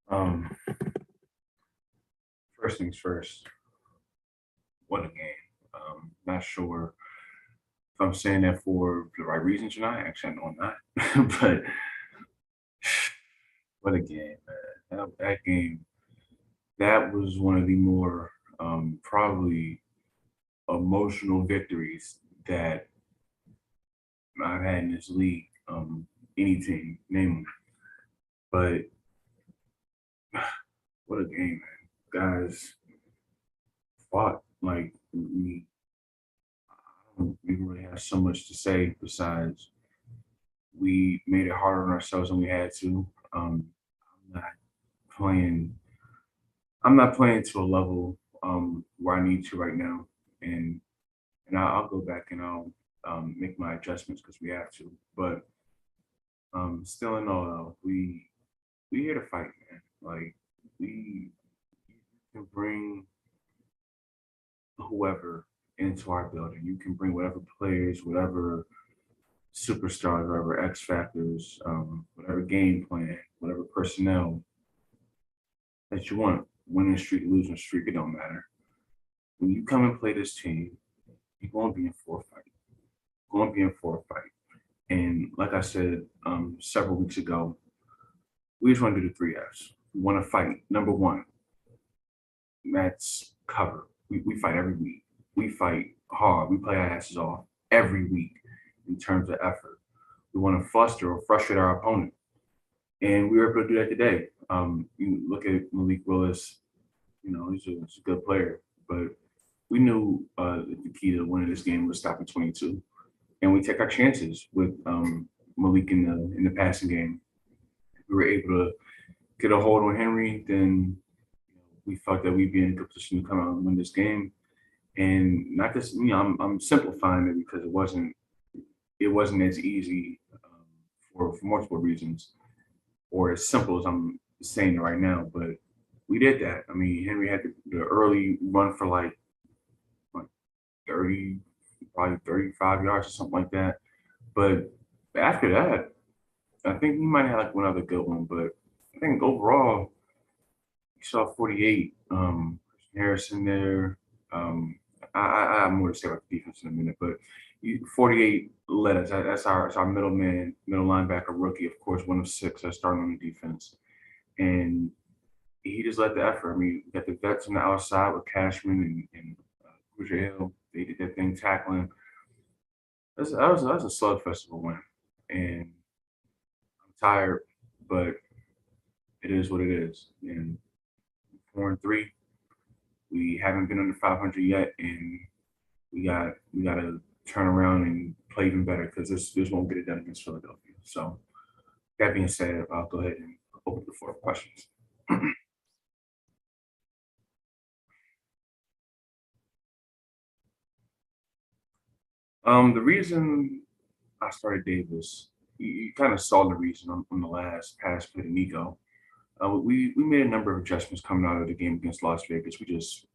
Um, First things first, what a game. Not sure if I'm saying that for the right reasons or not. Actually, I know I'm not. But what a game, man. That game, that was one of the more probably emotional victories that I've had in this league. Any team, name them. But what a game, man. Guys fought like we really have so much to say besides we made it harder on ourselves than we had to. I'm not playing. I'm not playing to a level where I need to right now, and I'll go back and I'll make my adjustments because we have to. But still, in all, we here to fight, man. Like we can bring whoever into our building. You can bring whatever players, whatever superstars, whatever X factors, whatever game plan, whatever personnel that you want. Winning streak, losing streak, it don't matter. When you come and play this team, you're going to be in for a fight. Going to be in for a fight. And like I said several weeks ago, we just want to do the three Fs. We want to fight. Number one, that's cover. We fight every week. We fight hard. We play our asses off every week in terms of effort. We want to fluster or frustrate our opponent. And we were able to do that today. You look at Malik Willis, he's a good player, but we knew the key to winning this game was stopping 22, and we take our chances with Malik in the passing game. We were able to get a hold on Henry, then we felt that we'd be in a good position to come out and win this game. And not just I'm simplifying it because it wasn't as easy for multiple reasons, or as simple as I'm saying it right now. But we did that. I mean, Henry had the early run for like 30, probably 35 yards or something like that. But after that, I think he might have like one other good one. But I think overall, you saw 48. Harrison there. Um, I have more to say about the defense in a minute, but 48 led us. That's our middle linebacker rookie, of course, one of six that's starting on the defense, and he just led the effort. I mean, we got the vets on the outside with Cashman and Hoosier Hill. They did their thing tackling. That was a slugfest of a win, and I'm tired, but it is what it is. And 4-3, we haven't been under 500 yet, and we got to turn around and play even better because this won't get it done against Philadelphia. So that being said, I'll go ahead and open the floor for questions. The reason I started Davis, you kind of saw the reason on the last pass play to Nico. We made a number of adjustments coming out of the game against Las Vegas. We just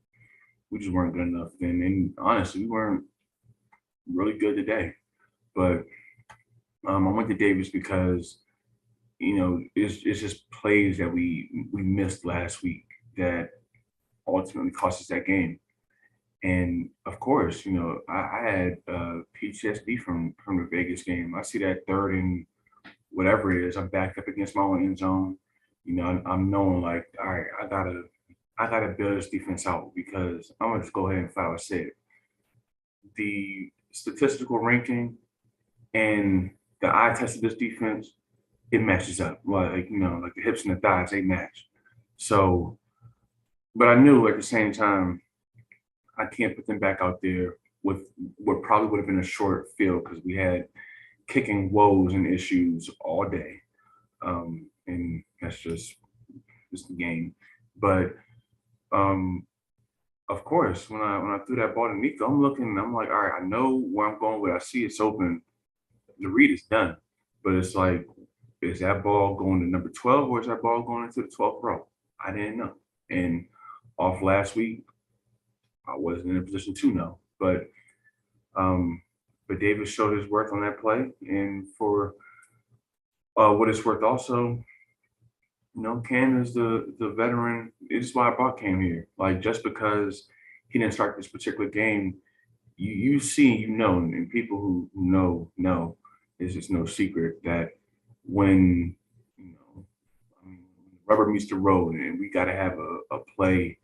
weren't good enough then, and honestly, we weren't really good today. But I went to Davis because it's just plays that we missed last week that ultimately cost us that game. And of course, I had PTSD from the Vegas game. I see that third and whatever it is, I'm backed up against my own end zone. I'm knowing like, all right, I gotta build this defense out because I'm gonna just go ahead and flat out say it. The statistical ranking and the eye test of this defense, it matches up. Like the hips and the thighs, they match. So, but I knew at the same time I can't put them back out there with what probably would have been a short field because we had kicking woes and issues all day. And that's just the game. But um, of course, when I threw that ball to Nico, I'm looking, I'm like, all right, I know where I'm going with. I see it's open. The read is done. But it's like, is that ball going to number 12 or is that ball going into the 12th row? I didn't know. And off last week, I wasn't in a position to know. Um, but Davis showed his worth on that play. And for what it's worth, also, Cam is the veteran. It's why I brought Cam here. Like just because he didn't start this particular game, you see, and people who know, it's just no secret that when I mean, rubber meets the road and we got to have a play,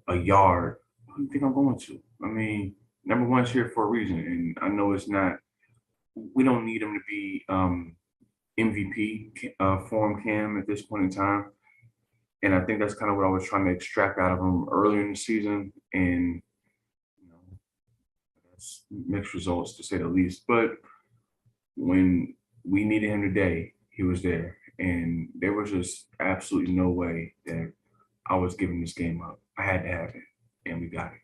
a yard. Who do you think I'm going to? I mean, number one's here for a reason, and I know it's not. We don't need him to be MVP form Cam at this point in time. And I think that's kind of what I was trying to extract out of him earlier in the season. And you know, that's mixed results to say the least. But when we needed him today, he was there. And there was just absolutely no way that I was giving this game up. I had to have it, and we got it.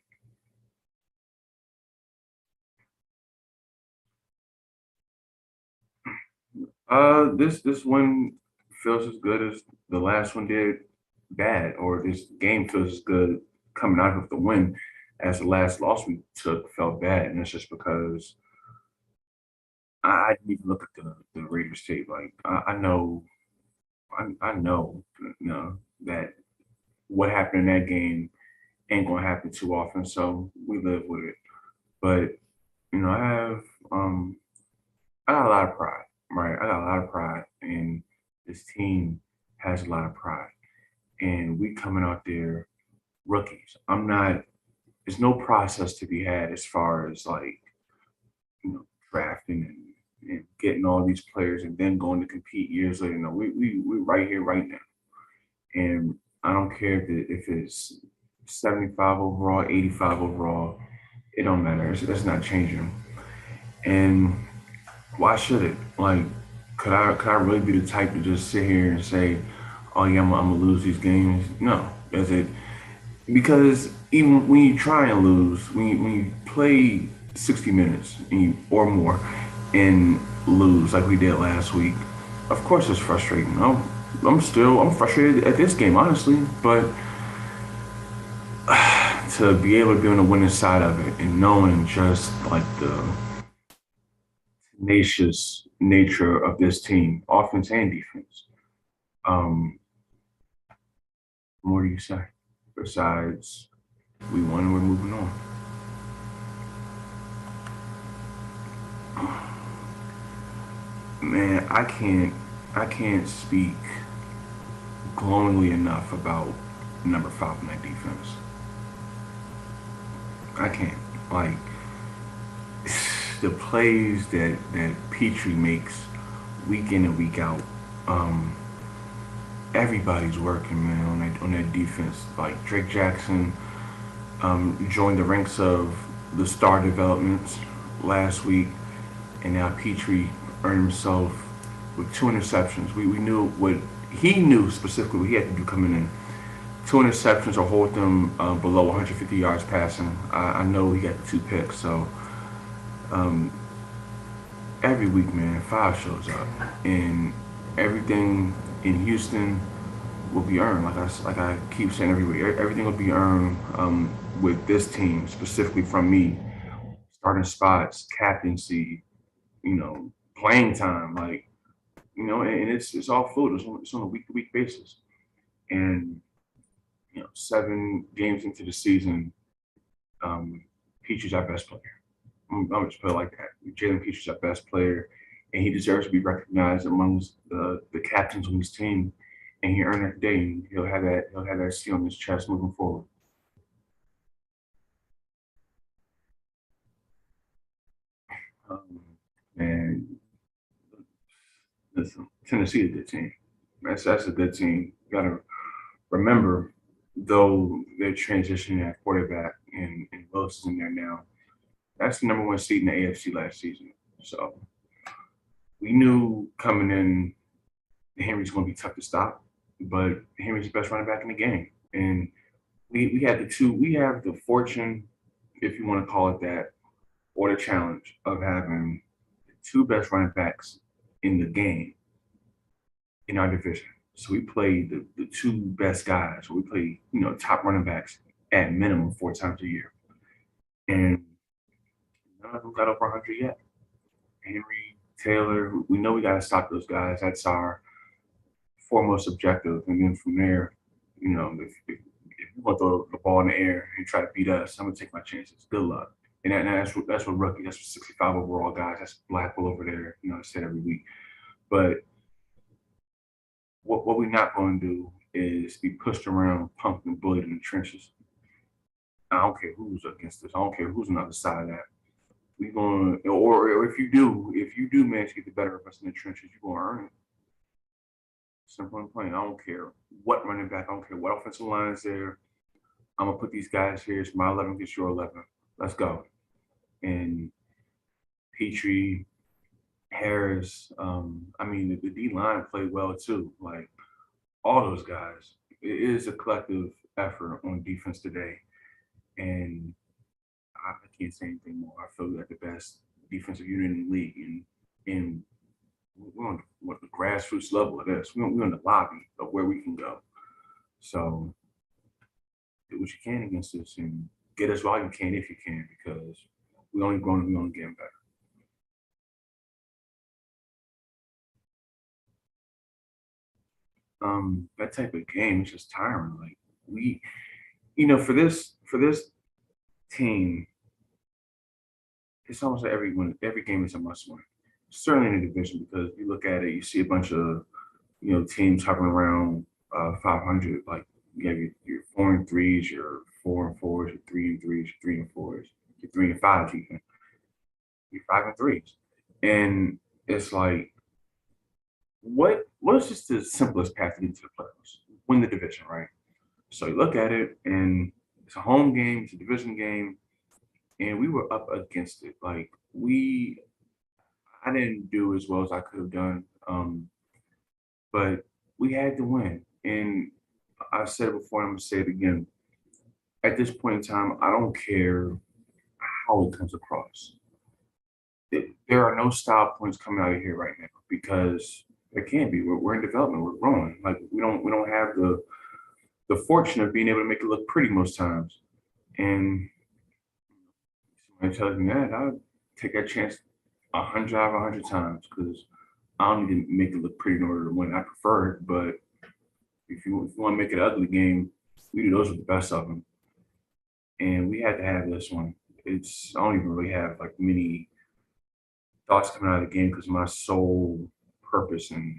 This one feels as good as the last one did bad, or this game feels as good coming out of the win as the last loss we took felt bad, and it's just because I didn't even look at the Raiders tape. Like I know, that what happened in that game ain't gonna happen too often, so we live with it. But I have um I got a lot of pride, right? I got a lot of pride, and this team has a lot of pride, and we coming out there rookies. I'm not. There's no process to be had as far as like drafting and getting all these players and then going to compete years later. No, we right here right now, and I don't care if it's 75 overall, 85 overall. It don't matter. It's not changing. And why should it? Like, could I really be the type to just sit here and say, "Oh yeah, I'm gonna lose these games"? No, does it? Because even when you try and lose, when you play 60 minutes or more and lose like we did last week, of course it's frustrating. I'm frustrated at this game, honestly, but to be able to be on the winning side of it and knowing just like the tenacious nature of this team, offense and defense. Um, what do you say? Besides, we won, we're moving on. Man, I can't speak glowingly enough about number five in that defense. I can't. Like the plays that Petrie makes week in and week out. Um, Everybody's working, man, on that defense. Like Drake Jackson joined the ranks of the star developments last week, and now Petrie earned himself with two interceptions. We knew what he knew specifically what he had to do coming in. Two interceptions or hold them below 150 yards passing. I know he got the two picks, so um, every week, man, five shows up, and everything in Houston will be earned. Like I keep saying every week, everything will be earned with this team, specifically from me. Starting spots, captaincy, playing time, like and it's all fluid. It's on a week to week basis, and 7 games into the season, Peach our best player. I'm just put it like that. Jalen Peach our best player, and he deserves to be recognized amongst the captains on his team. And he earned that today, and he'll have that C on his chest moving forward. Um, and listen, Tennessee is a good team. That's a good team. You gotta remember, though they're transitioning at quarterback and Wilson's in there now. That's the number one seed in the AFC last season. So we knew coming in Henry's going to be tough to stop, but Henry's the best running back in the game. And we had we have the fortune, if you want to call it that, or the challenge of having the two best running backs in the game in our division. So we played the two best guys. We play, top running backs at minimum 4 times a year. And none of them got over 100 yet. Henry, Taylor, we know we got to stop those guys. That's our foremost objective, and then from there, if you want to throw the ball in the air and try to beat us, I'm gonna take my chances. Good luck. And that's what rookie, that's what 65 overall guys, that's Blackwell over there, I said every week. But what we're not going to do is be pushed around, punked, and bullied in the trenches. I don't care who's against us. I don't care who's on the other side of that. We going or if you do manage to get the better of us in the trenches, you're gonna earn it. Simple and plain. I don't care what running back. I don't care what offensive line is there. I'm gonna put these guys here. It's my 11 against your 11. Let's go. And Petrie, Harris. I mean, the D line played well too. Like all those guys. It is a collective effort on defense today, and I can't say anything more. I feel like the best defensive unit in the league, and we're on what the grassroots level of this. We're on the lobby of where we can go. So do what you can against us and get us while you can if you can, because we only growing and we only getting better. That type of game is just tiring. Like we, for this team, it's almost like every game is a must win. Certainly in the division, because you look at it, you see a bunch of teams hovering around 500. Like you have your 4-3s, your 4-4s, your 3-3s, your 3-4s, your 3-5s, even your 5-3s, and it's like what's just the simplest path to get to the playoffs? Win the division, right? So you look at it, and it's a home game, it's a division game, and we were up against it. Like I didn't do as well as I could have done, but we had to win. And I said it before, and I'm gonna say it again. At this point in time, I don't care how it comes across. There are no style points coming out of here right now because there can't be. We're in development. We're growing. Like we don't have the fortune of being able to make it look pretty most times. And somebody tells me that, I'll take that chance 100 times, because I don't need to make it look pretty in order to win. I prefer it, but if you want to make it an ugly game, we do those with the best of them. And we had to have this one. I don't even really have like many thoughts coming out of the game, because my sole purpose and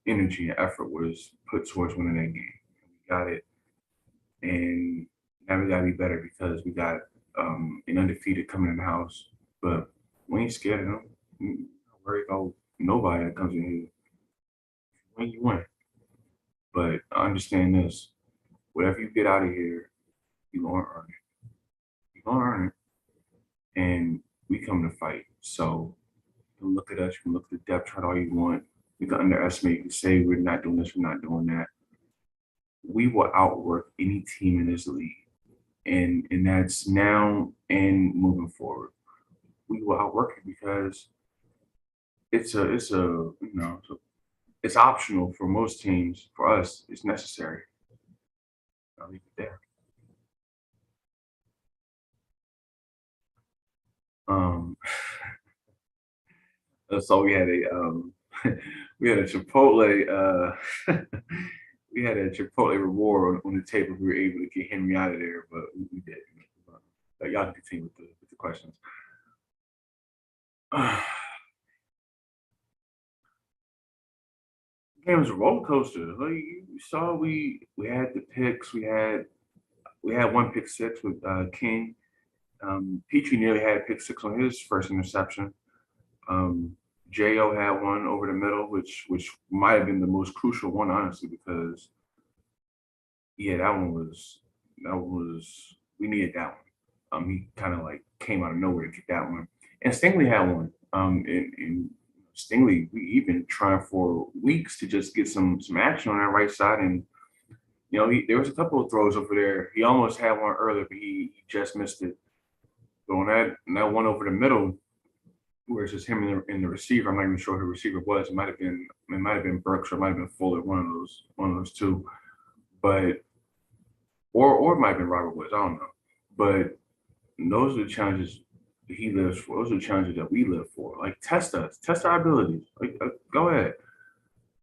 energy and effort was put towards winning that game. We got it, and now we gotta be better because we got an undefeated coming in the house. But we ain't scared of them. We don't worry about nobody that comes in here. When you win, but I understand this: whatever you get out of here, you gonna earn it. You gonna earn it, and we come to fight. So you can look at us. You can look at the depth chart all you want. You can underestimate. You can say we're not doing this. We're not doing that. We will outwork any team in this league, and that's now and moving forward. We will outwork it because it's optional for most teams. For us, it's necessary. I'll leave it there. Um, so we had a Chipotle we had a Chipotle reward on the table. We were able to get Henry out of there, but we did. But y'all can continue with the questions. Game was a roller coaster. Like you saw, we had the picks. We had one pick six with King. Petrie nearly had a pick six on his first interception. Um, Jo had one over the middle, which might have been the most crucial one, honestly, because yeah, that one was we needed that one. He kind of like came out of nowhere to get that one, and Stingley had one. And Stingley, we even trying for weeks to just get some action on that right side, and there was a couple of throws over there. He almost had one earlier, but he just missed it. So on that one over the middle, where it's just him and the receiver. I'm not even sure who the receiver was. It might have been Burks, or it might have been Fuller, one of those two. But or it might have been Robert Woods. I don't know. But those are the challenges that he lives for. Those are the challenges that we live for. Like test us, test our abilities. Like go ahead.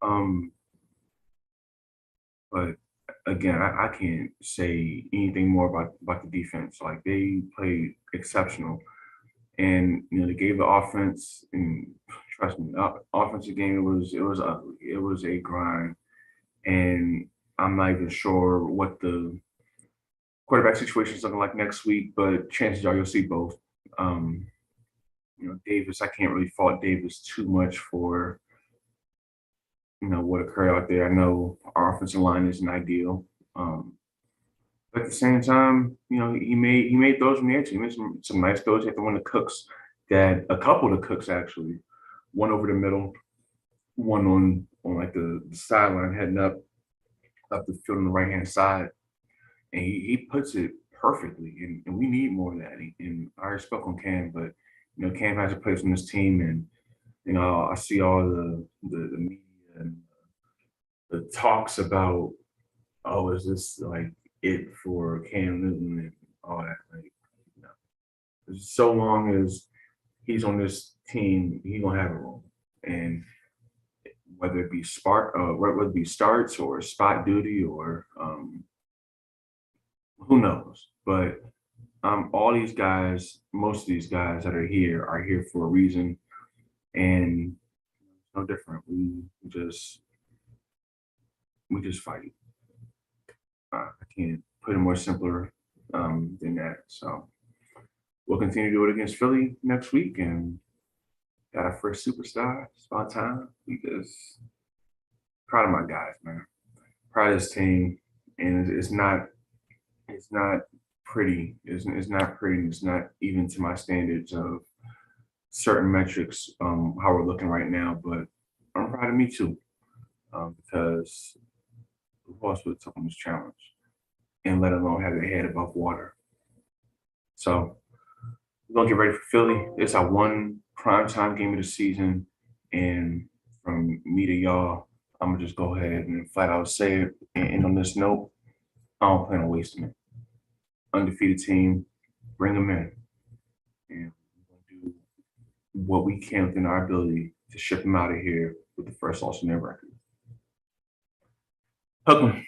Um, again, I can't say anything more about the defense. Like they played exceptional, and they gave the offense. And trust me, offensive game it was ugly. It was a grind, and I'm not even sure what the quarterback situation is looking like next week. But chances are you'll see both. Um, Davis. I can't really fault Davis too much for what occurred out there. I know our offensive line isn't ideal. Um, But at the same time, he made throws from the edge. He made some nice throws. He had the one of the Cooks that a couple of the Cooks actually, one over the middle, one on like the sideline heading up the field on the right hand side, and he puts it perfectly. And we need more of that. And I respect on Cam, but Cam has a place on this team, and I see all the media and the talks about, oh, is this like it for Cam Newton and all that? Like, no. So long as he's on this team, he gonna have a role, and whether it be whether it be starts or spot duty or who knows. But all these guys, most of these guys that are here for a reason, and it's no different. We just fight. I can't put it more simpler than that. So we'll continue to do it against Philly next week, and got our first superstar. It's about time. Because proud of my guys, man. Proud of this team, and it's not pretty. It's not pretty. It's not even to my standards of certain metrics. How we're looking right now, but I'm proud of me too, because who else would have taken this challenge and let alone have their head above water? So we're gonna get ready for Philly. It's our one primetime game of the season, and from me to y'all, I'm gonna just go ahead and flat out say it. And on this note, I don't plan on wasting it. Undefeated team, bring them in, and we're gonna do what we can within our ability to ship them out of here with the first loss in their record. Hook 'em.